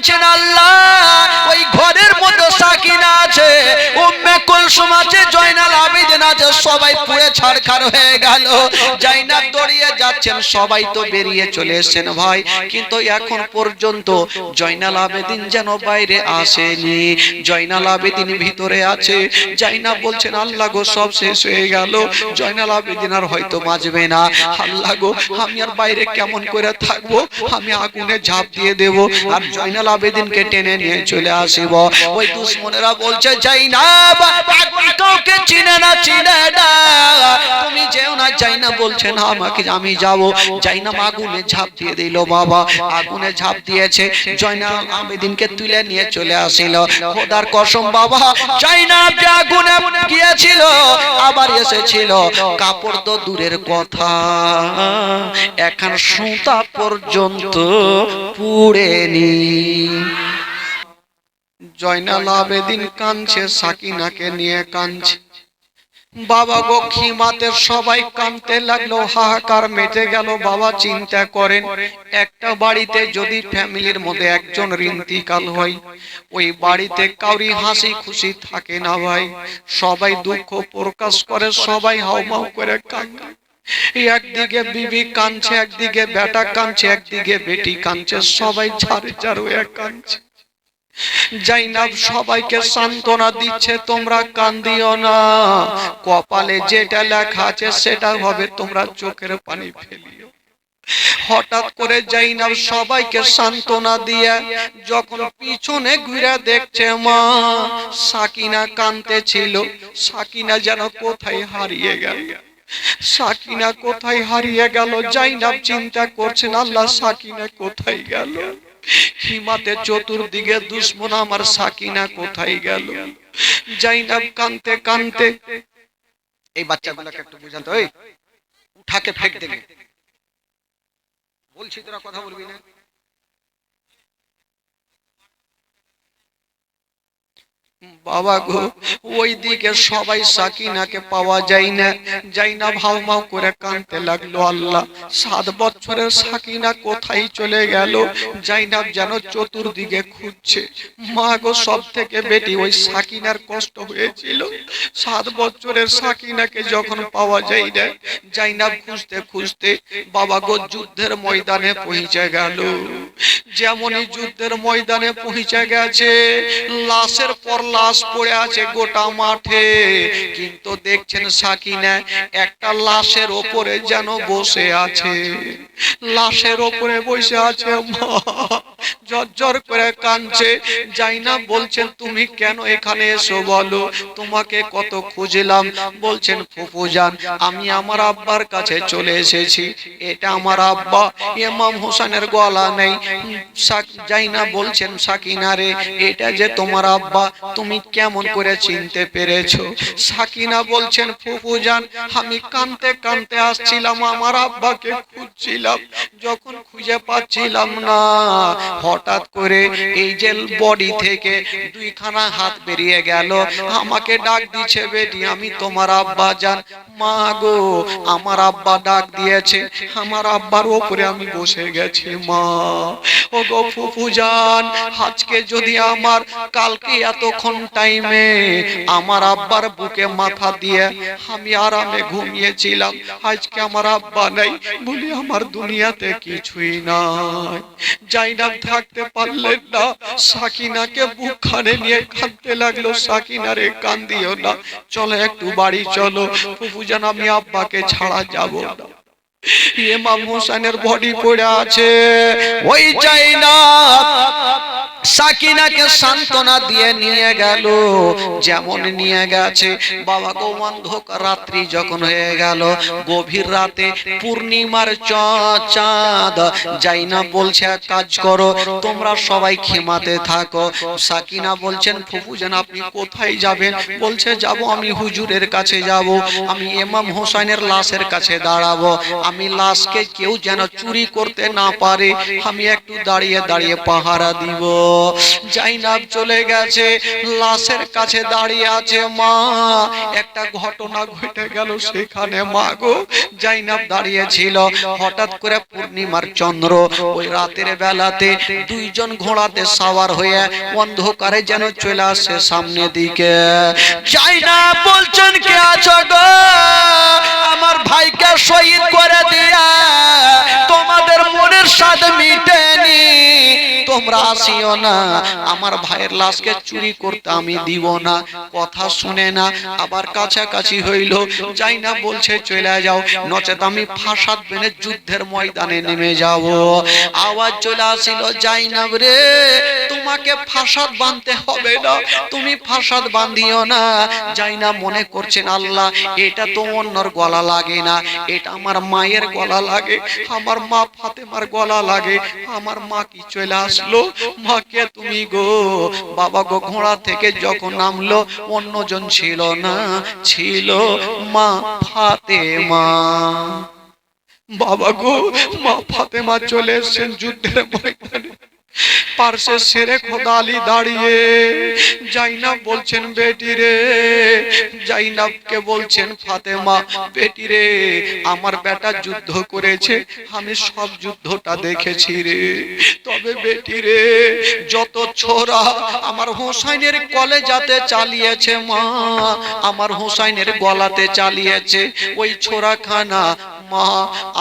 কাঁদছেন, আল্লাহ ওই ঘরের মধ্যে সাকিনা আছে, উম্মে কুলসুম আছে, জয়নাল আবেদিন আছে, সবাই পুড়ে ছারখার হয়ে গেল। জাইনাব দৌড়িয়ে যাচ্ছেন, সবাই তো বেরিয়ে চলে এসেছেন ভাই, কিন্তু এখন পর্যন্ত জয়নাল আবেদিন যেন বাইরে আসেনি। জয়নাল আবেদিন ভিতরে আছে। জাইনাব বলছেন, আল্লাহ গো সব শেষ হয়ে গেল, জয়নাল আবেদিন আর হয়তো বাঁচবে না। আল্লাহ গো আমি আর বাইরে কেমন করে থাকবো, আমি আগুনে ঝাঁপ দিয়ে দেব আর জয়নাল আবেদিনকে টেনে নিয়ে চলে আসিব। ওই দুশমনেরা বলছে, জাইনাব আগুন কাউকে চিনে না, চিনে না, তুমি যেও না। জাইনাব বলছে, না আমাকে, আমি যাব। জাইনাব আগুনে ঝাঁপ দিয়ে দিল। বাবা আগুনে ঝাঁপ দিয়েছে, জয়নাল আবেদিনকে তুলে নিয়ে চলে আসিল। খোদার কসম বাবা, জাইনাব যে আগুনে গিয়েছিল আবার এসেছিল, কাপড় তো দূরের কথা, এখন সুতা পর্যন্ত পুড়েনি। জয়নাল আবেদিন কাঁদছে, সাকিনাকে নিয়ে কাঁদছে। বাবা গো খিমাতে সবাই কাঁদতে লাগলো, হাহাকার মেটে গেল। বাবা চিন্তা করেন, একটা বাড়িতে যদি ফ্যামিলির মধ্যে একজন ইন্তিকাল হয়, ওই বাড়িতে কাউরি হাসি খুশি থাকে না ভাই, সবাই দুঃখ প্রকাশ করে, সবাই হাউমাউ করে কাঁদে। একদিকে বিবি কাঁদছে, একদিকে বেটা কাঁদছে, একদিকে বেটি কাঁদছে, সবাই ঝাড় ঝাড় হয়ে কাঁদছে। জাইনাব সবাইকে সান্ত্বনা দিচ্ছে, তোমরা কান্দিও না, কপালে যেটা লেখা আছে সেটা হবে, তোমরা চোখের পানি ফেলিও। হঠাৎ করে জাইনাব সবাইকে সান্ত্বনা দিয়ে যখন পিছনে ঘুরে দেখছে, মা সাকিনা কাঁদতেছিল, সাকিনা যেন কোথায় হারিয়ে গেল, সাকিনা কোথায় হারিয়ে গেল। জাইনাব চিন্তা করছেন, আল্লাহ সাকিনা কোথায় গেল, হিমাতে চতুর্দিকে দুশ্মন, আমার সাকিনা কোথায় গেল। জাইনাব কাঁদতে কাঁদতে, এই বাচ্চাগুলোকে একটু বুঝাতে, ওই উঠাকে ফেক দেবে, বলছি তোরা কথা বলবি না। বাবা গো ওই দিকে সবাই সাকিনাকে পাওয়া যায় না। জাইনাব হাউমাউ করে কাঁদতে লাগলো, আল্লাহ 7 বছরের সাকিনা কোথায় চলে গেল। জাইনাব যেন চতুর্দিকে খুঁজছে। মা গো সব থেকে বেটি ওই সাকিনার কষ্ট হয়েছিল, 7 বছরের সাকিনাকে যখন পাওয়া যায় না, জাইনাব খুঁজতে খুঁজতে বাবা গো যুদ্ধের ময়দানে পৌঁছে গেল। যেমনই যুদ্ধের ময়দানে পৌঁছে গেছে, লাশের পর লাশ পড়ে আছে গোটা মাঠে, কিন্তু দেখছেন সাকিনা একটা লাশের ওপরে যেন বসে আছে, লাশের ওপরে বসে আছে, ঝরঝর করে কাঁদছে। জাইনাব বলছেন, তুমি কেন এখানে এসো বলো, তোমাকে কত খুঁজলাম। বলছেন, ফুফুজান আমি আমার আব্বার কাছে চলে এসেছি, এটা আমার আব্বা, ইমাম হোসেনের গলা নেই। জাইনাব বলছেন, সাকিনা রে এটা যে তোমার আব্বা, তুমি কেমন করে চিনতে পেরেছো? সাকিনা বলছেন, ফুফুজান আমি কাঁদতে কাঁদতে আসছিলাম, আমার আব্বাকে খুঁজছিলাম, যখন খুঁজে পাচ্ছিলাম না, হঠাৎ করে এই যে বডি থেকে 2খানা হাত বেরিয়ে গেল, আমাকে ডাক দিচ্ছে, বেটি আমি তোমার আব্বা জান। মা গো আমার আব্বা ডাক দিয়েছে, আমার আব্বার উপরে আমি বসে গেছি। মা ও গো ফুফুজান, আজকে যদি আমার কালকে এতক্ষণ টাইমে আমার আব্বার বুকে মাথা দিয়ে আমি আরামে ঘুমিয়েছিলাম, আজকে আমার আব্বা নাই বলি আমার দুনিয়াতে কিছুই নাই। জাইনাব থাকতে পারলেন না, সাকিনাকে বুকখানে নিয়ে কাঁদতে লাগলো, সাকিনা রে কান্দিও না, চলো একটু বাড়ি চলো, ফুফুজান আমি আব্বাকে ছাড়া যাব না। ইমাম হোসেনের বডি পড়ে আছে, ওই জাইনাব সাকিনাকে সান্ত্বনা দিয়ে নিয়ে গেল। যেমন নিয়ে গেছে, বাবা গো অন্ধকার রাত্রি যখন হয়ে গেল, গভীর রাতে পূর্ণিমার চাঁদ, জাইনাব বলছে এক কাজ করো, তোমরা সবাই খেমাতে থাকো। সাকিনা বলছেন, ফুফুজান আপনি কোথায় যাবেন? বলছে, যাব আমি হুজুরের কাছে যাব, আমি ইমাম হোসেনের লাশের কাছে দাঁড়াবো, আমি লাশকে কেউ যেন চুরি করতে না পারে, আমি একটু দাঁড়িয়ে দাঁড়িয়ে পাহারা দিব। জাইনাব চলে গেছে, লাশের কাছে দাঁড়িয়ে আছে মা। একটা ঘটনা ঘটে গেল সেখানে মা গো। জাইনাব দাঁড়িয়ে ছিল, হঠাৎ করে পূর্ণিমার চন্দ্র ওই রাতের বেলাতে দুইজন ঘোড়াতে সাওয়ার হয়ে অন্ধকারে যেন চলে আসে সামনে দিকে। জাইনাব বলছেন কে আছো গো? আমার ভাইকে শহীদ করে দিয়া তোমাদের মনের স্বাদ মিটেনি, তোমরা আসিও না, আমার ভাইয়ের লাশকে চুরি করতে আমি দিব না। কথা শুনে না, আবার কাছাকাছি হইল। জাইনাব বলছে চলে যাও, নচেত আমি ফাসাদ বেনে যুদ্ধের ময়দানে নেমে যাব। আওয়াজ চলে আসিল, জাইনাব রে তোমাকে ফাসাদ বাঁধতে হবে না, তুমি ফাসাদ বাঁধিও না। জাইনাব মনে করছেন আল্লাহ এটা তো অন্যর গলা লাগে না, এটা আমার মায়ের গলা লাগে, আমার মা ফাতেমার গলা লাগে। আমার মা কি চলে আসলো, মাকে তুমি গো? বাবা গো ঘোড়া থেকে যখন নামলো অন্যজন ছিল না, ছিল মা ফাতেমা। বাবা গো মা ফাতেমা চলে এসেছেন যুদ্ধের ময়দানে। পার্শ্বে শেরে খোদা আলী দাঁড়িয়ে। জাইনাব বলছেন বেটি রে, জাইনাবকে বলছেন ফাতেমা বেটি রে আমার বেটা যুদ্ধ করেছে, আমি সব যুদ্ধটা দেখেছি রে। তবে বেটি রে যত ছোরা আমার হোসাইনের কলেজাতে চালিয়েছে মা, আমার হোসাইনের গলাতে চালিয়েছে, ওই ছোরা খানা মা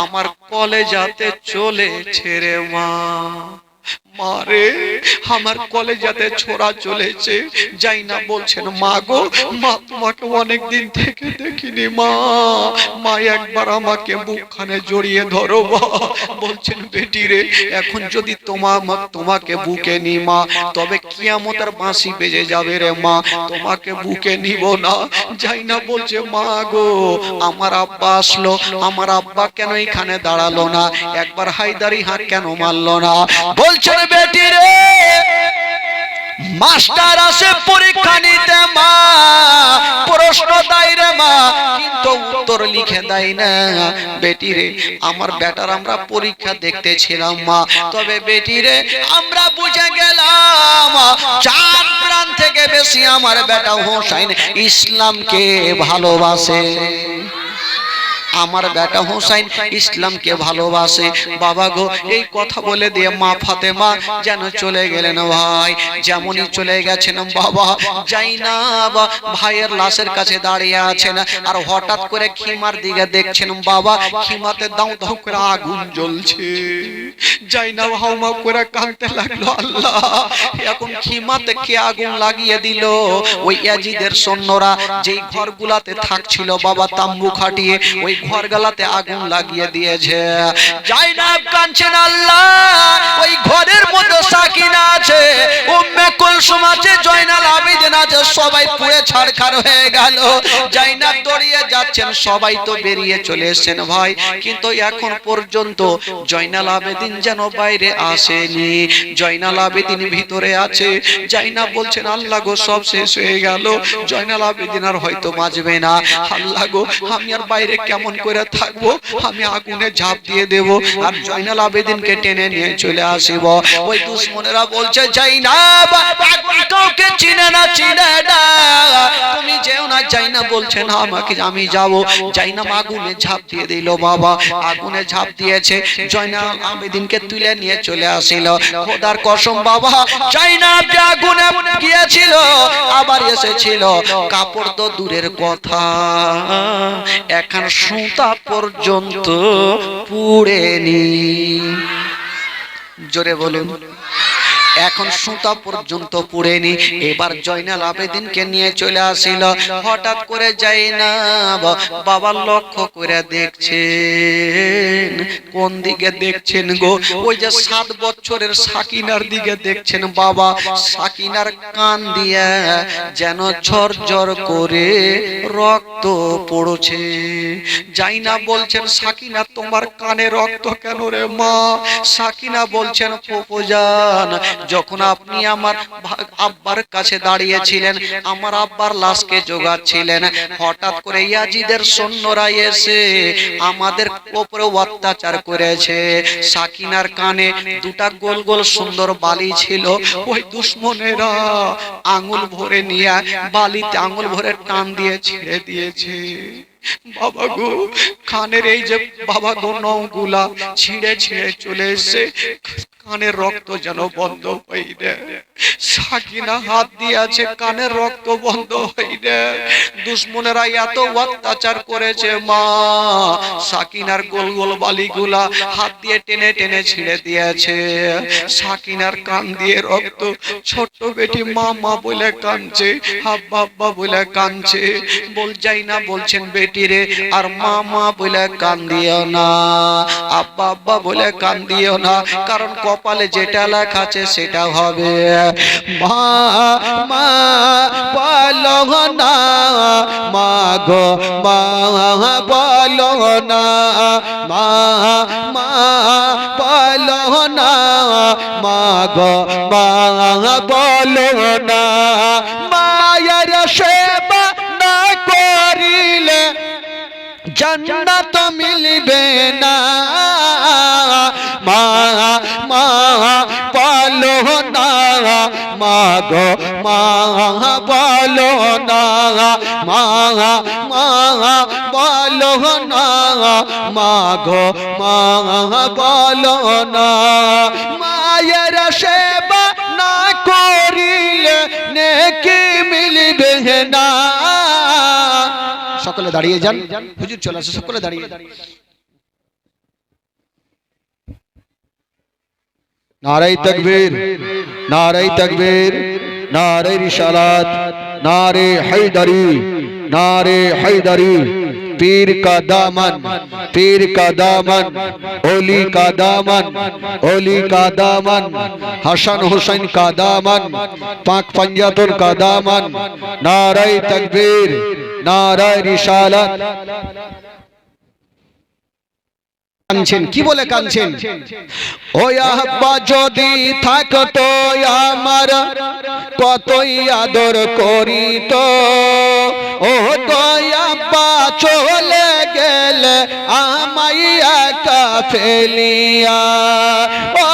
আমার কলেজাতে চলেছে রে মা। মারে আমার কলেজাতে ছোড়া চলেছে। জাইনাব বলছেন মা গো মা তোমাকে অনেক দিন থেকে দেখিনি মা, মা একবার আমাকে বুকখানে জড়িয়ে ধরো মা। বলছেন বেটি রে এখন যদি তোমাকে বুকে নি মা, তবে কিয়ামতের বাঁশি বেজে যাবে রে মা, তোমাকে বুকে নিব না। জাইনাব বলছে মা গো আমার আব্বা আসলো, আমার আব্বা কেন এখানে দাঁড়ালো না, একবার হায়দারি হাত কেন মারলো না? বলছেন বেটি রে মাস্টার আসে পরীক্ষা নিতে মা, প্রশ্ন দেয় রে মা কিন্তু উত্তর লিখে দেয় না। বেটি রে আমার বেটার আমরা পরীক্ষা দেখতেছিলাম মা, তবে বেটি রে আমরা বুঝে গেলাম জান প্রাণ থেকে বেশি আমার বেটা হোসাইন ইসলামকে ভালোবাসে, আমার বেটা হোসাইন ইসলামকে ভালোবাসে। বাবা গো এই কথা বলে দিয়ে মা ফাতেমা যেন চলে গেলেন ভাই। যেমনই চলে গেছেন বাবা জাইনাব ভাইয়ের লাশের কাছে দাঁড়িয়ে আছেন, আর হঠাৎ করে খিমার দিকে দেখছেন বাবা খিমাতে দাও দাও করে আগুন জ্বলছে। জাইনাব হাউমাউ করে কাঁদতে লাগলো, আল্লাহ এখন খিমাতে কে আগুন লাগিয়ে দিল? ওই ইয়াজিদের সৈন্যরা যেই ঘরগুলাতে থাকছিল বাবা তাম্বু খাটিয়ে ওই ঘরগুলাতে আগুন লাগিয়ে দিয়েছে। জাইনাব কাঁদছেন, আল্লাহ ওই ঘরের মধ্যে সাকিনা আছে, উম্মে কুলসুম আছে, জয়নাল আবেদিন আছে, সবাই পুড়ে ছারখার হয়ে গেল। জাইনাব দৌড়িয়ে যাচ্ছেন, সবাই তো বেরিয়ে চলে এসেছেন ভাই, কিন্তু এখন পর্যন্ত জয়নাল আবেদিন যেন বাইরে আসেনি, জয়নাল আবেদিন ভিতরে আছে। জাইনাব বলছেন আল্লাহ গো সব শেষ হয়ে গেল, জয়নাল আবেদিন আর হয়তো বাঁচবে না, আল্লাহ গো আমি আর বাইরে কেমন করে থাকবো, আমি আগুনে ঝাঁপ দিয়ে দেব আর জয়নাল আবেদিনকে টেনে নিয়ে চলে আসিব। ওই দুশমনেরা বলছে জাইনাব আগুন কাউকে চিনে না, চিনে না, তুমি যেও না। জাইনাব বলছে না আমাকে আমি যাব। জাইনাব আগুনে ঝাঁপ দিয়ে দিল বাবা, আগুনে ঝাঁপ দিয়েছে, জয়নাল আবেদিনকে তুলে নিয়ে চলে আসিল। খোদার কসম বাবা জাইনাব যে আগুনে গিয়েছিল আবার এসেছিল, কাপড় তো দূরের কথা এখন সুতা পর্যন্ত পুড়েনি। জোরে বলুন, এখন সুতা পর্যন্ত পুড়েনি। এবার জয়নাল আবেদিনকে নিয়ে চলে আসিল। হঠাৎ করে জাইনাব বাবা লক্ষ্য করে দেখছেন, কোন দিকে দেখছেন গো? ওই যে 7 বছরের সাকিনার দিকে দেখছেন বাবা। সাকিনার কান দিয়ে যেন ঝরঝর করে রক্ত পড়ছে। জাইনাব বলছেন সাকিনা তোমার কানে রক্ত কেন রে মা? সাকিনা বলছেন ফুফুজান যখন আপনি আমার আব্বার কাছে দাঁড়িয়েছিলেন, আমার আব্বার লাশকে জোগাচ্ছিলেন। হঠাৎ করে ইয়াজিদের সৈন্যরা এসে আমাদের উপরে অত্যাচার করেছে। সাকিনার কানে দুটা গোল গোল সুন্দর বালি ছিল, ওই দুশ্মনেরা আঙুল ভরে নিয়ে বালিতে আঙুল ভরে টান দিয়ে ছেড়ে দিয়েছে। বাবা গো, কানের এই যে বাবা গো নখগুলা ছিঁড়ে ছিঁড়ে চলে এসে কানের রক্ত যেন বন্ধ হইনি। সাকিনা হাত দিয়ে আছে, কানের রক্ত বন্ধ হইনি। দুশ্মনেরা এত অত্যাচার করেছে, মা সাকিনার গোল গোল বালিগুলা হাত দিয়ে টেনে টেনে ছিঁড়ে দিয়েছে। সাকিনার কান দিয়ে রক্ত। ছোট্ট বেটি মা মা বলে কাঁদছে, আব্বা আব্বা বলে কাঁদছে। বল যাই না বলছেন বেটি রে, আর মা মা বলে কান্দিও না, আব্বা আব্বা বলে কান্দিও না, কারণ কপালে যেটা লেখা আছে সেটা হবে। মা মা বলো না, মা গো মা বলো না, মা মা বলো না, মা গো মা বলো না। মায়ের সেবা না করিলে জান্নাত মিলবে না। মা মা বলো না, মা গো মা বলো না, মা মা বলো না, মা গো মা বলো না। মায়ের সেবা না করিলে নেকি মিলবে না। সকলে দাঁড়িয়ে যান, হুজুর চলে আসে, সকলে দাঁড়িয়ে। নারায়ে তাকবীর, নারায়ে তাকবীর, নারায়ে রিসালাত, নারে হায়দারি, नारे हैदरी। पीर का दामन, पीर का दामन, ओली का दामन, ओली का दामन, हसन हुसैन का दामन, पाक पंजातुर का दामन। नारे तकबीर, नारे रिसालत। কাঁদছেন কি বলে কাঁদছেন? ও আব্বা যদি থাকতো আমার কতই আদর করিত, ও আব্বা চলে গেলে আমায় একা ফেলিয়া, ও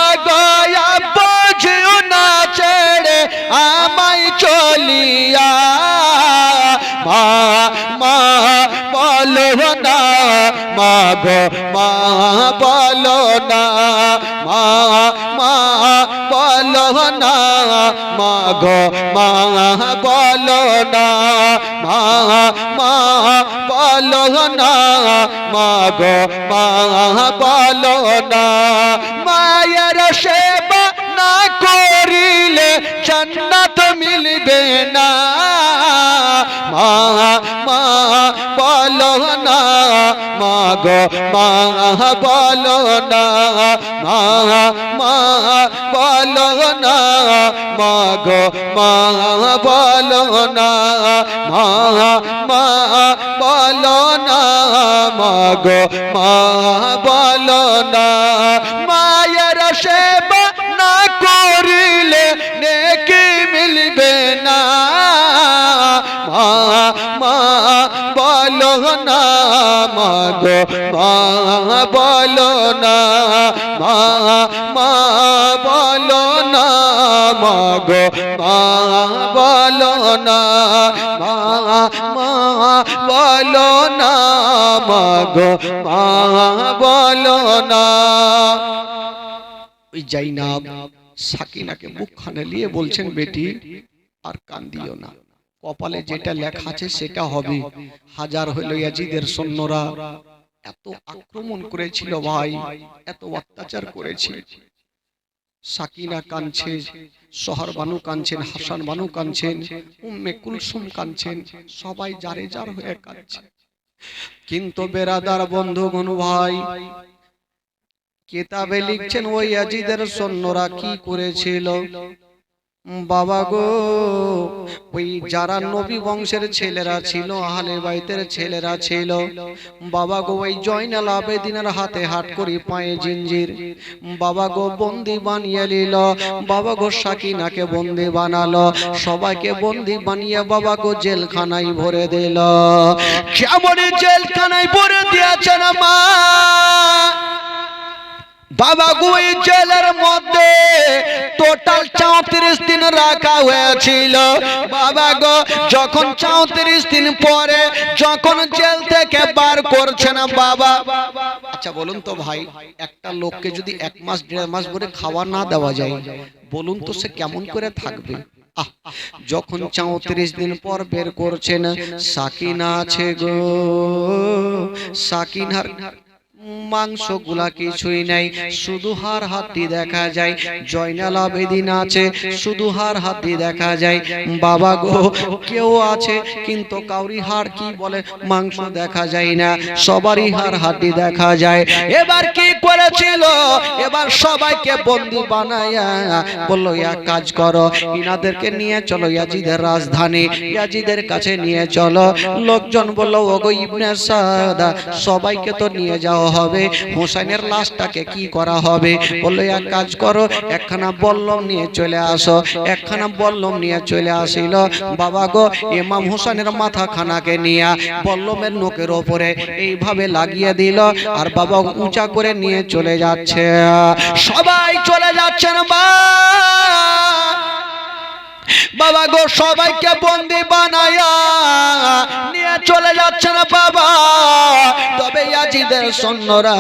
আব্বা যেও না ছেড়ে আমায় চলিয়া। মা মা বলো না, মা গো মা বলো না, মা মা বলো না, মা গো মা বলো না, মা মা বলো না, মা গো মা বলো না। মায়ের সেবা না করিলে জান্নাত মিলবে না। মা মা বলো না, মা গো মা বলো না, মা মা বলো না, মা গো মা বলো না, মা মা বলো না, মা গো মা বলো না। মায়ের সেবা না করিলে নেকি মিলবে না। মা মা বলো না, মা গো মা বলো না, মা মা বলো না, মা গো মা বলো না, মা মা বলো না, মা গো মা বলো না। ওই জাইনাব সাকিনাকে মুখখানে নিয়ে বলছেন, বেটি আর কান্দিও না, কপালে যেটা লেখা আছে সেটা হবে। হাজার হইল ইয়াজিদের সৈন্যরা এত আক্রমণ করেছিল ভাই, এত অত্যাচার করেছে। সাকিনা কাঁদছে, শহর বানু কাঁদছেন, হাসান বানু কাঁদছেন, উম্মে কুলসুম কাঁদছেন, সবাই জারে জার হয়ে কাঁদছে। কিন্তু বেরাদার বন্ধুগণ ভাই, কিতাবে লিখছেন ওই ইয়াজিদের সৈন্যরা কি করেছিল। বাবা গো, ওই যারা নবী বংশের ছেলেরা ছিল, আহলে বাইতের ছেলেরা ছিল, বাবা গো ওই জয়নাল আবেদিনের হাতে হাত করি, পায়ে জিঞ্জির, বাবা গো বন্দি বানিয়ে নিল। বাবা গো সাকিনাকে বন্দি বানালো, সবাইকে বন্দি বানিয়ে বাবা গো জেলখানায় ভরে দিল। কেমন জেলখানায় ভরে দিয়েছেন মা। বাবা গো এই জেলের মধ্যে টোটাল 34 দিন রাখা হয়েছিল। বাবা গো যখন 34 দিন পরে যখন জেল থেকে বার করছেন বাবা, আচ্ছা বলুন তো ভাই, একটা লোককে যদি 1 মাস 1.5 মাস ধরে খাওয়া না দেওয়া যায়, বলুন তো সে কেমন করে থাকবে? যখন 34 দিন পর বের করছেন, সাকিনা আছে গো, সাকিনার মাংস গুলা কিছুই নাই, শুধু হাড় হাড্ডি দেখা যায়। জয়নাল আবেদিন আছে, শুধু হাড় হাড্ডি দেখা যায়। বাবা গো কেউ আছে কিন্তু কাউরি হাড় কি বলে মাংস দেখা যায় না, সবারই হাড় হাড্ডি দেখা যায়। এবার কি করেছিল, এবার সবাইকে বন্দি বানায়া বললো এক কাজ করো, ইনাদেরকে নিয়ে চলো ইয়াজিদের রাজধানী, ইয়াজিদের কাছে নিয়ে চলো। লোকজন বললো ওগো ইবনে সাদা, সবাইকে তো নিয়ে যাওয়া হবে, হোসেনের লাশটাকে কি করা হবে? বললো এক কাজ করো, একখানা বল্লম নিয়ে চলে আসো। একখানা বল্লম নিয়ে চলে আসিল। বাবা গো ইমাম হোসেনের মাথা খানাকে নিয়ে বল্লমের নোকের ওপরে এইভাবে লাগিয়ে দিল, আর বাবা উঁচা করে নিয়ে চলে যাচ্ছে। সবাই চলে যাচ্ছেন বাবা গো, সবাইকে বন্দি বানায়া নিয়ে চলে যাচ্ছেন বাবা। তবে ইয়াজিদের সৈন্যরা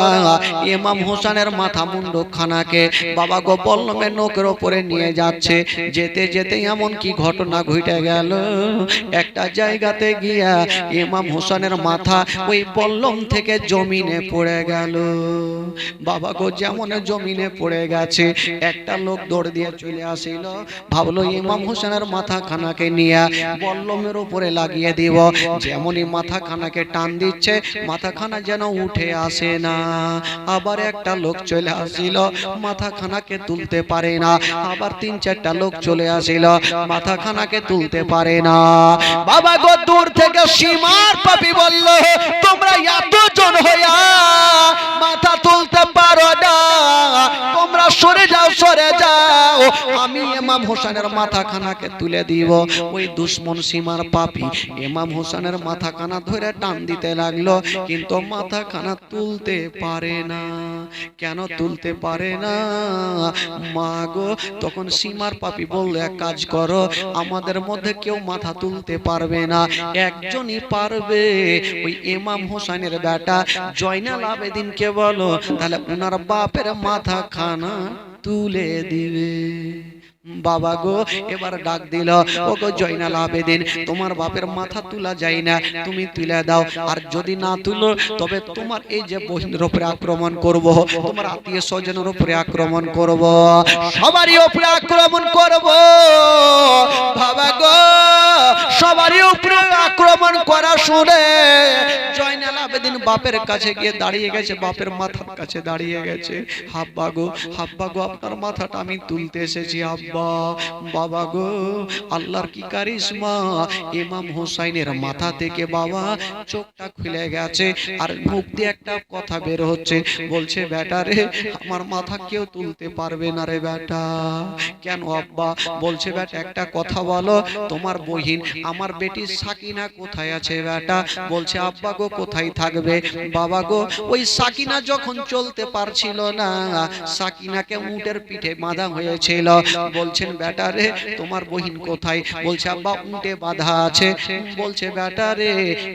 ইমাম হোসেনের মাথা মুন্ড খানাকে বাবা গো বল্লমের নোকের উপরে নিয়ে যাচ্ছে। যেতে যেতে এমন কি ঘটনা ঘটে গেল, একটা জায়গাতে গিয়া ইমাম হোসেনের মাথা ওই বল্লম থেকে জমিনে পড়ে গেল। বাবা গো যেমন জমিনে পড়ে গেছে, একটা লোক দৌড় দিয়ে চলে আসিল, ভাবলো ইমাম হোসেনের মাথা খানাকে নিয়ে বল্লমের উপরে লাগিয়ে দিব। যেমনই মাথা খানাকে টান দিচ্ছে, মাথা খানা যেন উঠে আসে না। আবার একটা লোক চলে আসিল, মাথা খানাকে তুলতে পারে না। আবার 3-4টা লোক চলে আসিল, মাথা খানাকে তুলতে পারে না। বাবা গো দূর থেকে সীমার পাপি বলল, তোমরা এতজন হইয়া মাথা তুলতে পারো না, তোমরা সরে যাও, সরে যাও, আমি ইমাম হোসেনের মাথা খানাকে তুলে দিব। ওই দুশ্মন সীমার পাপী ইমাম হোসেনের মাথা খানা ধরে টান দিতে লাগলো, কিন্তু মাথা খানা তুলতে পারে না। কেন তুলতে পারে না মা গো? তখন সীমার পাপী বলল এক কাজ করো, আমাদের মধ্যে কেউ মাথা তুলতে পারবে না, একজনই পারবে, ওই ইমাম হোসেনের বেটা জয়নাল আবেদিনকে বলো, তাহলে ওনার বাপের মাথা খানা তুলে দিবে। বাবা গো এবার ডাক দিল, ও গো জয়নাল আবেদিন, তোমার বাপের মাথা তুলা যায় না, তুমি তুলে দাও। আর যদি না তুলো, তবে তোমার এই যে বহিনের উপরে আক্রমণ করব, তোমার আত্মীয় স্বজনের উপরে আক্রমণ করব, সবারই উপরে আক্রমণ করব। বাবা গো সবারই উপরে আক্রমণ করা শুনে জয়নাল আবেদিন বাপের কাছে গিয়ে দাঁড়িয়ে গেছে, বাপের মাথার কাছে দাঁড়িয়ে গেছে। হাব্বা গো, হাব্বা গো, আপনার মাথাটা আমি তুলতে এসেছি আব্বা। বাবা গো আল্লাহর কি কারিশমা, ইমাম হোসেনের মাথা থেকে বাবা চোখটা খুলে গেছে, আর মুখ দিয়ে একটা কথা বের হচ্ছে, বলছে বেটা রে, আমার মাথা কেউ তুলতে পারবে না রে বেটা। কেন আব্বা? বলছে বেটা একটা কথা বলো, তোমার বহিন আমার বেটি সাকিনা কোথায় আছে বেটা? বলছে আব্বা গো কোথায় থাকবে? বাবা গো ওই সাকিনা যখন চলতে পারছিল না, সাকিনাকে উটের পিঠে বাঁধা হয়েছিল। বলছেন বেটা রে, তোমার বহিন কোথায়? বলছে আব্বা উটে বাঁধা আছে। বলছে বেটা রে,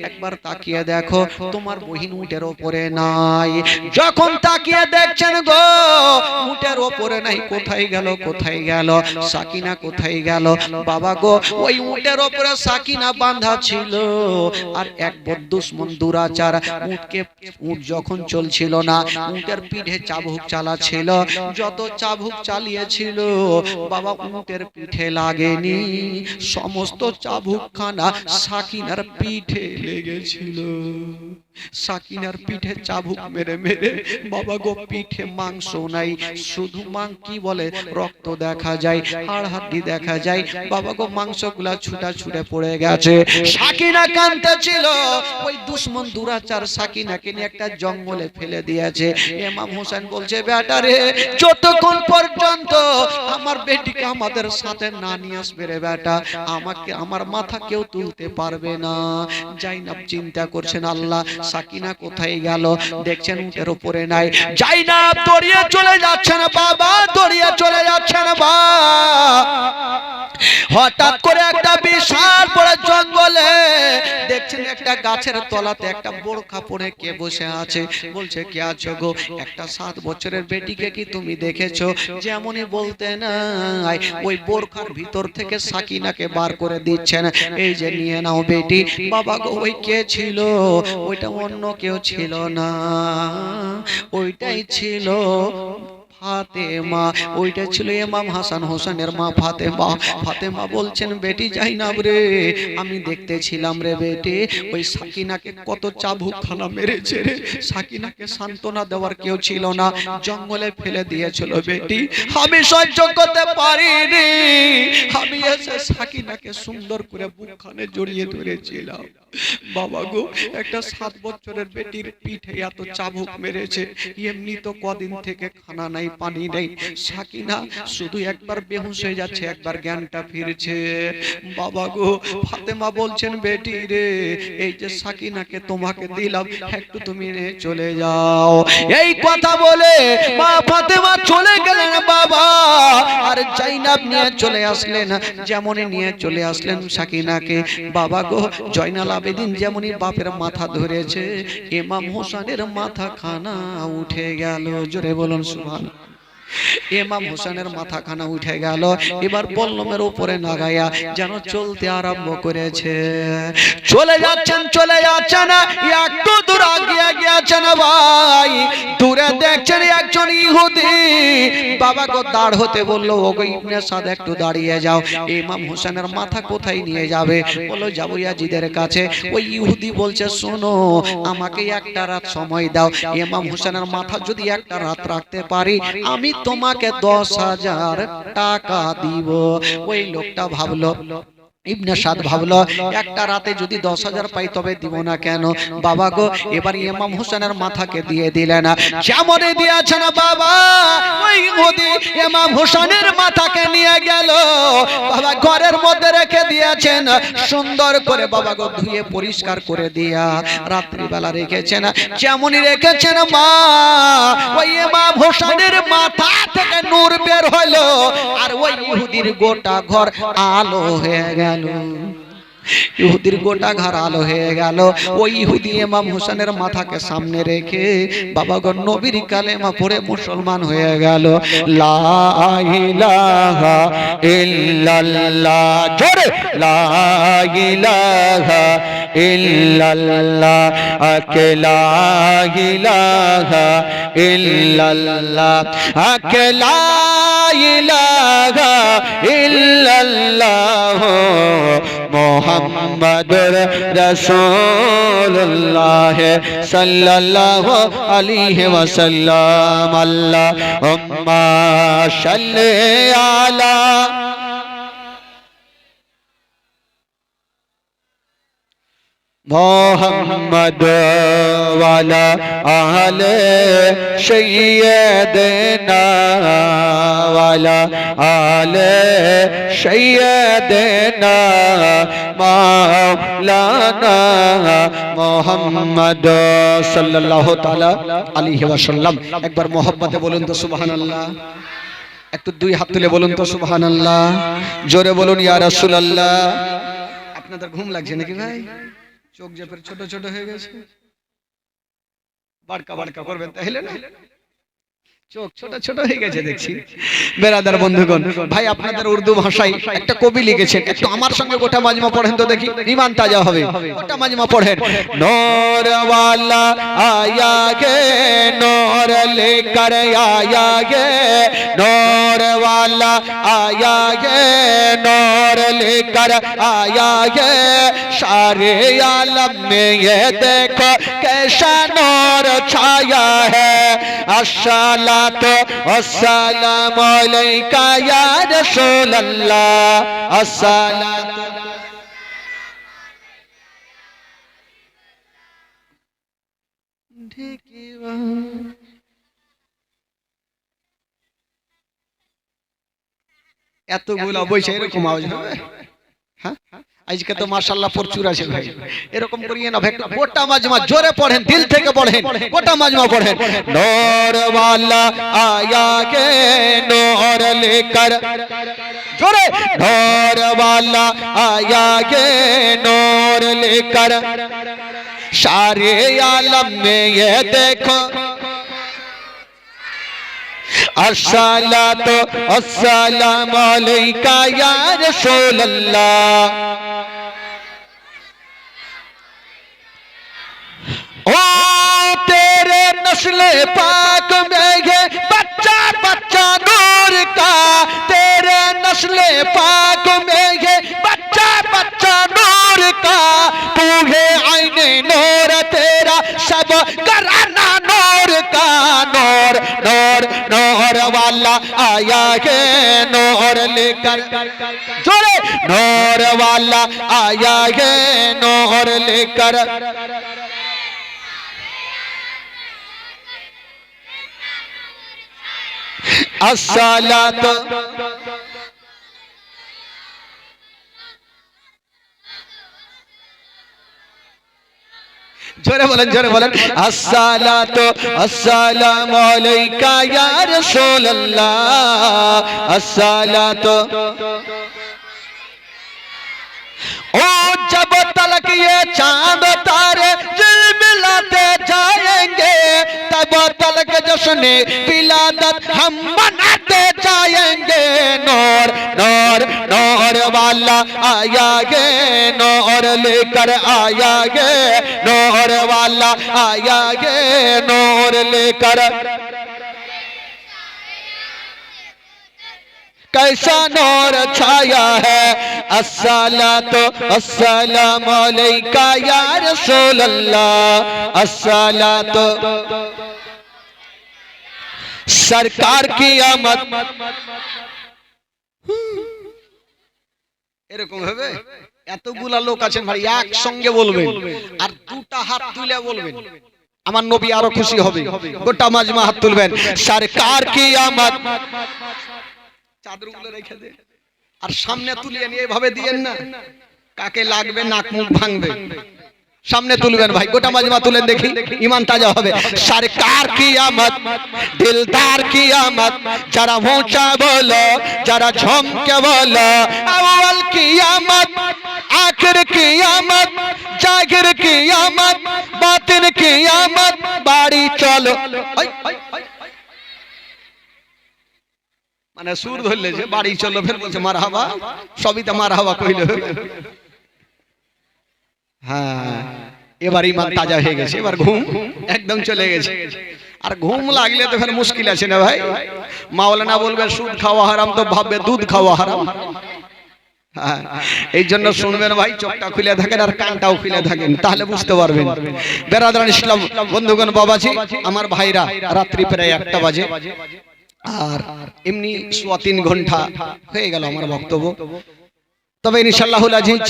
একবার তাকিয়ে দেখো, তোমার বহিন উটের ওপরে নাই। যখন তাকিয়ে দেখছেন গো উটের ওপরে নাই, কোথায় গেল, কোথায় গেল সাকিনা, কোথায় গেল? বাবা গো ওই উটের ওপরে সাকিনা বাঁধা ছিল, আর এক বদ্দুশমন দুরাচার উট যখন চলছিল না, উটের পিঠে চাবুক চালাচ্ছিল, যত চাবুক চালিয়েছিল বাবা উটের পিঠে লাগেনি, সমস্ত চাবুক খানা সাকিনার পিঠে লেগেছিল। সাকিনার পিঠে চাবুক মেরে মেরে বাবা গো পিঠে মাংস নাই, শুধু কি বলে রক্ত দেখা যায়, হাড় হাড্ডি দেখা যায়, বাবা গো মাংসগুলা ছুটা ছুটে পড়ে গেছে। সাকিনা কাঁদতেছিল, ওই দুশমন দুরাচার সাকিনাকে নিয়ে একটা জঙ্গলে ফেলে দিয়েছে। ইমাম হোসেন বলছে বেটা রে, যতক্ষণ পর্যন্ত আমার বেটিকে আমাদের সাথে না নিয়ে আসবে রে বেটা, আমাকে আমার মাথা কেউ তুলতে পারবে না। জাইনাব চিন্তা করছেন আল্লাহ সাকিনা কোথায় গেল, দেখছেন উটের উপরে নাই। জাইনাব দৌড়িয়ে চলে যাচ্ছেন বাবা, দৌড়িয়ে চলে যাচ্ছেন বাবা। হঠাৎ করে একটা বিশাল বড় জঙ্গলে দেখছেন একটা গাছের তলাতে একটা বোরখা পরে কে বসে আছে। বলছে কে আছো গো? একটা 7 বছরের বেটিকে কি তুমি দেখেছো? যেমনই বলতে নাই ওই বোরখার ভিতর থেকে সাকিনাকে বার করে দিচ্ছেন, এই যে নিয়ে নাও বেটি। বাবা গো ওই কে ছিল? ওইটা অন্য কেউ ছিল না, ওইটাই ছিল ফাতেমা, ওইটা ছিল ইমাম হাসান হোসেনের মা ফাতেমা। ফাতেমা বলছেন বেটি জাইনাব রে, আমি দেখতেছিলাম রে বেটি, ওই সাকিনাকে কত চাবুক খানা মেরেছে রে, সাকিনাকে সান্ত্বনা দেওয়ার কেউ ছিল না, জঙ্গলে ফেলে দিয়েছিল বেটি, আমি সহ্য করতে পারিনি, আমি এসে সাকিনাকে সুন্দর করে বুকখানে জড়িয়ে ধরেছিলাম। বাবা গো একটা 7 বছরের বেটির পিঠে এত চাবুক মেরেছে, এমনি তো কদিন থেকে খানা নাই পানি নেই, সাকিনা শুধু একবার বেহুশ হয়ে যাচ্ছে, একবার জ্ঞানটা ফিরছে। বাবা গো ফাতেমা বলছেন বেটি রে, এই যে সাকিনাকে তোমাকে দিলাম, একটু তুমি নিয়ে চলে যাও। এই কথা বলে মা ফাতেমা চলে গেলেন বাবা, আর জাইনাব নিয়ে চলে আসলেন। যেমনই নিয়ে চলে আসলেন সাকিনাকে, বাবা গো জয়নাল আবেদিন যেমনই বাপের মাথা ধরেছে, ইমাম হোসেনের মাথা খানা উঠে গেল। জোরে বলুন সুবহানাল্লাহ। ইমাম হোসেনের মাথা খানা উঠে গেল, এবার বল্লমের উপরে নাগায়া যেন চলতে আরম্ভ করেছে। চলে যাচ্ছেন একটু দূর আগিয়ে গিয়েছেন ভাই, দূরে দেখছেন একজন ইহুদি। বাবা গো দাঁড় হতে বললো, ওগো ইবনে সাদ একটু দাঁড়িয়ে যাও। ইমাম হোসেনের মাথা কোথায় নিয়ে যাবে? বললো যাবো ইয়াজিদের কাছে। ওই ইহুদি বলছে শোনো, আমাকে একটা রাত সময় দাও, ইমাম হোসেনের মাথা যদি একটা রাত রাখতে পারি, আমি তোমাকে 10,000 টাকা দিব। ওই লোকটা ভাবলো, ইবনে সাদ ভাবলো একটা রাতে যদি 10,000 পাই তবে দিব না কেন। বাবা গো এবার ইমাম হোসেনের মাথাকে দিয়ে দিলেন, যেমনই দিয়েছেন বাবা ওই ইহুদি ইমাম হোসেনের মাথাকে নিয়ে গেল, বাবা ঘরের মধ্যে রেখে দিয়েছেন, সুন্দর করে বাবা গো ধুয়ে পরিষ্কার করে দিয়া রাত্রিবেলা রেখেছেন। যেমনই রেখেছেন মা, ওই ইমাম হোসেনের মাথা থেকে নূর বের হলো, আর ওই ইহুদির গোটা ঘর আলো হয়ে গেল। ইহুদির গোটা ঘর আলো হয়ে গেল। ওই ইহুদি ইমাম হোসেনের মাথাকে সামনে রেখে বাবা গো নবীর কালেমা পড়ে মুসলমান হয়ে গেল। লা ইলাহা ইল্লাল্লাহ, জোরে লা ইলাহা ইল্লাল্লাহ, লা ইলাহা ইল্লাল্লাহ, লা ইলাহা ইল্লাল্লাহ, মুহাম্মাদুর রাসূলুল্লাহ সাল্লাল্লাহু আলাইহি ওয়াসাল্লাম। আল্লাহুম্মা সাল্লি আলা মোহাম্মদ ওয়ালা আলে সাইয়্যিদিনা ওয়ালা আলে সাইয়্যিদিনা মাওলানা মুহাম্মদ সাল্লাল্লাহু তাআলা আলাইহি ওয়াসাল্লাম। একবার মোহাব্বতে বলুন তো সুবহানাল্লাহ, একটু দুই হাত তুলে বলুন তো সুবহানাল্লাহ, জোরে বলুন ইয়া রাসূলুল্লাহ। আপনাদের ঘুম লাগছে নাকি ভাই? চোখ যে ছোট ছোট হয়ে গেছে, বাড়কা বাড়কা করবেন তাহলে না। চোখ ছোট ছোট হয়ে গেছে দেখছি। বেরাদার বন্ধুগণ, ভাই আপনাদের উর্দু ভাষায় একটা কবি লিখেছেন, একটু আমার সঙ্গে গোটা মাজমা পড়েন তো দেখি, ঈমান তাজা হবে। গোটা মাজমা পড়েন। নূর ওয়ালা আয়া গে, নূর লেकर आया गे, नूर वाला आया गे, नूर लेकर आया गे, सारे आलम में ये देखो कैसा नूर छाया है। अस्सलातु वस्सलामु अलैका या रसूल अल्लाह, अस्सलातु। এতগুলা বইছে এরকম আওয়াজ হবে? হ্যাঁ, আজকে তো মাশাআল্লাহ প্রচুর আছে ভাই। এরকম করিয়ে না ভাই, গোটা মাজমা জোরে পড়েন, দিল থেকে পড়েন, গোটা মাজমা পড়েন। নূর ওয়ালা আয়া গে, নূর লেकर, জোরে। नूर वाला आया गे, नूर लेकर, सारे आलम में ये देखो, अस्सलातु वस्सलामु अलैका या रसूल अल्लाह। ओ तेरे नस्ल पाक में ये बच्चा बच्चा नूर का, तेरे नस्ल पाक में ये बच्चा बच्चा नूर का, तू है आईने नूर तेरा सब घराना नूर का। नूर नूर नूर वाला आया है, नूर लेकर, जोरे। नूर वाला आया है, नूर लेकर, अस्सलातु। जोरे बोलें, जोरे बोलें। अस्सलातु वस्सलामु अलैका या रसूल अल्लाह, अस्सलातु। ओ जब तलक ये चांद तारे झिलमिलाते जाएंगे, तब तलक जश्न विलादत हम मनाते जाएंगे। नूर नूर नूर वाला आया गे, नूर लेकर आया गे, नूर वाला आया गे, नूर लेकर, कैसा नूर छाया है। अस्सलातु वस्सलामु अलैका या रसूल अल्लाह, अस्सलातु। सरकार की आमद এরকম হবে। এতগুলা লোক আছেন ভাই, একসঙ্গে বলবেন আর দুটা হাত তুলে বলবেন, আমার নবী আরো খুশি হবে। গোটা মাজমা হাত তুলবেন। সরকার কি আমদ, চাদরগুলো রেখে দে আর সামনে তুলিয়ে নিয়ে এভাবে দিয়েন না, কাকে লাগবে নাক মুখ ভাঙবে। সামনে তুলবেন ভাই, গোটা মাজমা তুলেন দেখি, ঈমান তাজা হবে। সরকার কি আমদ, দিলদার কি আমদ, যারা ऊंचा बोलो, যারা ঝমকে বলো। अव्वल की आमद, आखिर की आमद, जाहिर की आमद, बातिन की आमद, बाड़ी चलो। মানে সুর ধরলে যে বাড়ি চলো, ফের বলছে মারহাবা, সবই তো মারহাবা কইলো। হ্যাঁ, এবার ঈমান তাজা হয়ে গেছে, এবার ঘুম একদম চলে গেছে। আর ঘুম লাগলে তো ফের মুশকিল আছে না ভাই। মাওলানা বলবে সুদ খাওয়া হারাম, তো ভাববে দুধ খাওয়া হারাম। হ্যাঁ, এই জন্য শুনবেন ভাই, চোখটা খুলে থাকেন আর কানটাও খুলে থাকেন, তাহলে বুঝতে পারবেন। বেরাদারান ইসলাম বন্ধুগণ, বাবাজি আমার ভাইরা, রাত্রি প্রায় 1টা বাজে আর এমনি 3 ঘন্টা হয়ে গেল আমার বক্তব্য। তবে ইনশাআল্লাহুল আজিজ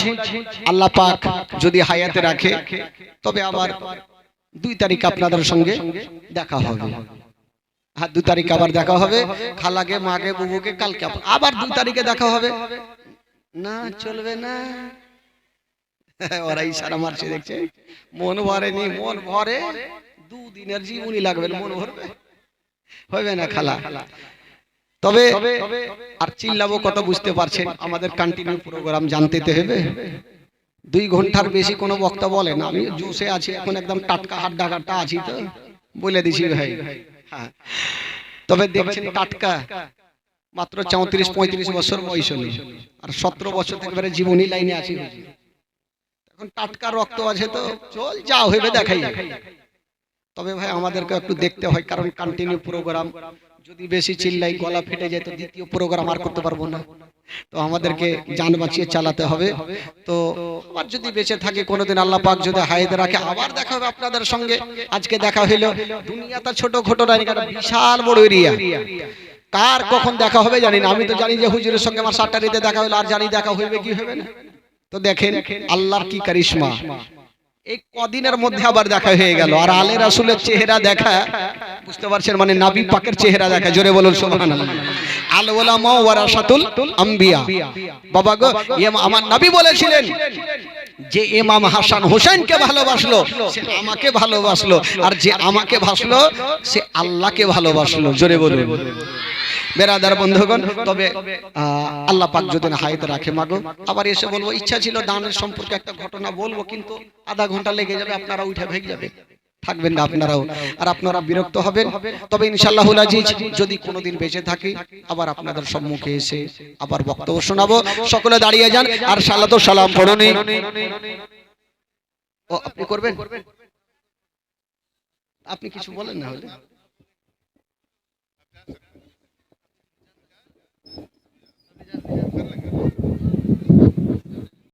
আল্লাহ পাক যদি হায়াতে রাখে, তবে আবার 2 তারিখ আপনাদের সঙ্গে দেখা হবে। হ্যাঁ, 2 তারিখ আবার দেখা হবে। খালাকে, মাকে, বুবুকে কালকে আবার 2 তারিখে দেখা হবে। না চলবে না, ওরা ইশারা মারছে দেখছে। মন ভরেনি, মন ভরে 2 দিনের জীবনই লাগবে, মন ভরবে হবে না খালা। তবে আর চিল্লাবো কত বুঝতে পারছেন, আমাদের কন্টিনিউ প্রোগ্রাম জানতে হবে। 2 ঘন্টার বেশি কোনো বক্তা বলে না। আমি জোশে আছি এখন, একদম টাটকা হাড্ডা কাটা আছি, তো বলে দিছি ভাই। হ্যাঁ, তবে দেখছেন টাটকা, মাত্র 34-35 বছর বয়স হলো, আর 17 বছর থেকে এবারে জীবনী লাইনে আছি। এখন টাটকা রক্ত আছে, তো চল যা হইবে দেখাই যাবে। তবে ভাই আমাদেরকে একটু দেখতে হয়, কারণ কন্টিনিউ প্রোগ্রাম, যদি বেশি চিল্লাই গলা ফেটে যায় তো দ্বিতীয় প্রোগ্রাম আর করতে পারবো না। তো আমাদেরকে জান বাঁচিয়ে চালাতে হবে। তো আবার যদি বেঁচে থাকে কোনোদিন আল্লাহ পাক যদি হায়াত রাখে, আবার দেখা হবে আপনাদের সঙ্গে। আজকে দেখা হইলো, দুনিয়াটা ছোট ঘটনা, বিশাল বড় এরিয়া। কার কখন দেখা হবে জানি না। আমি তো জানি যে হুজুরের সঙ্গে আমার 7টারিতে দেখা হলো, আর জানি দেখা হইবে কি হবে না। তো দেখেন আল্লাহর কি কারিশমা, এই কদিনের মধ্যে আবার দেখা হয়ে গেল। আর আলে রাসূলের চেহারা দেখা, বুঝতে পারছেন, মানে নবী পাকের চেহারা দেখা। জোরে বলুন সুবহানাল্লাহ। আল উলামা ওয়ারাসাতুল আম্বিয়া। বাবা গো, আমার নবী বলেছিলেন যে ইমাম হাসান হোসেনকে ভালোবাসলো সে আমাকে ভালোবাসলো, আর যে আমাকে ভালোবাসলো সে আল্লাহকে ভালোবাসলো। জোরে বলুন। বেরাদার বন্ধুগণ, তবে আল্লাহ পাক যদি হায়াত রাখে মাগো, আবার এসে বলবো। ইচ্ছা ছিল দানের সম্পর্কে একটা ঘটনা বলবো, কিন্তু আধা ঘন্টা লেগে যাবে, আপনারা উঠে ভেগে যাবে, থাকবেন না আপনারাও, আর আপনারা বিরক্ত হবেন। তবে ইনশাআল্লাহুল আজিজ যদি কোনোদিন বেঁচে থাকি, আবার আপনাদের সম্মুখে এসে আবার বক্তব্য শোনাবো। সকলে দাঁড়িয়ে যান আর সালাত ও সালাম পড়ুন। ও আপনি করবেন, আপনি কিছু বলেন না হলে।